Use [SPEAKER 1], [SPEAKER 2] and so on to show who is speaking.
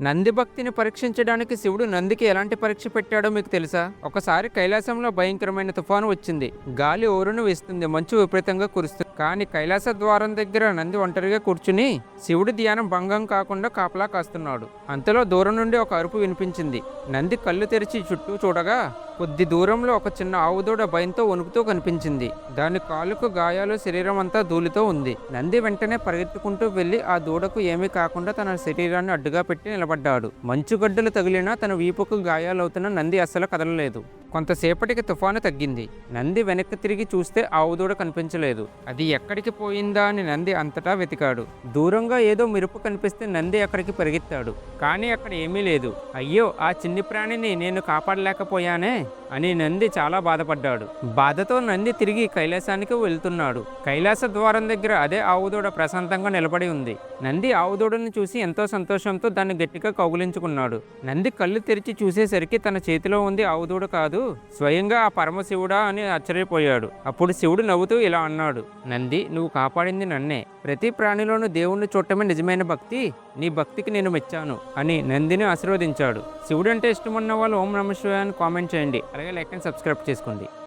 [SPEAKER 1] నంది భక్తిని పరీక్షించడానికి శివుడు నందికి ఎలాంటి పరీక్ష పెట్టాడో మీకు తెలుసా? ఒకసారి కైలాసంలో భయంకరమైన తుఫాను వచ్చింది. గాలి ఓరును వేస్తుంది, మంచు విపరీతంగా కురుస్తుంది. కానీ కైలాస ద్వారం దగ్గర నంది ఒంటరిగా కూర్చుని శివుడి ధ్యానం భంగం కాకుండా కాపలా కాస్తున్నాడు. అంతలో దూరం నుండి ఒక అరుపు వినిపించింది. నంది కళ్ళు తెరిచి చుట్టూ చూడగా కొద్ది దూరంలో ఒక చిన్న ఆవుదూడ భయంతో వణుకుతూ కనిపించింది. దాని కాలుకు గాయాలు, శరీరం అంతా ధూళితో ఉంది. నంది వెంటనే పరిగెత్తుకుంటూ వెళ్లి ఆ దూడకు ఏమీ కాకుండా తన శరీరాన్ని అడ్డుగా పెట్టి నిలబడ్డాడు. మంచుగడ్డలు తగిలినా తన వీపుకు గాయాలవుతున్న నంది అస్సలు కదలలేదు. కొంతసేపటికి తుఫాను తగ్గింది. నంది వెనక్కి తిరిగి చూస్తే ఆవుదూడ కనిపించలేదు. అది ఎక్కడికి పోయిందా అని నంది అంతటా వెతికాడు. దూరంగా ఏదో మెరుపు కనిపిస్తే నంది అక్కడికి పరిగెత్తాడు. కానీ అక్కడ ఏమీ లేదు. అయ్యో, ఆ చిన్ని ప్రాణిని నేను కాపాడలేకపోయానే అని నంది చాలా బాధపడ్డాడు. బాధతో నంది తిరిగి కైలాసానికి వెళ్తున్నాడు. కైలాస ద్వారం దగ్గర అదే ఆవుదూడ ప్రశాంతంగా నిలబడి ఉంది. నంది ఆవుదూడని చూసి ఎంతో సంతోషంతో దాన్ని గట్టిగా కౌగిలించుకున్నాడు. నంది కళ్ళు తెరిచి చూసేసరికి తన చేతిలో ఉంది ఆవుదూడ కాదు, స్వయంగా ఆ పరమశివుడా అని ఆశ్చర్యపోయాడు. అప్పుడు శివుడు నవ్వుతూ ఇలా అన్నాడు, నంది, నువ్వు కాపాడింది నన్నే. ప్రతి ప్రాణిలోనూ దేవుణ్ణి చూడటమే నిజమైన భక్తి. నీ భక్తికి నేను మెచ్చాను అని నందిని ఆశీర్వదించాడు. శివుడు అంటే ఇష్టమున్న వాళ్ళు ఓం నమః శివాయ అని కామెంట్ చేయండి. అలాగే లైక్ అండ్ సబ్స్క్రైబ్ చేసుకోండి.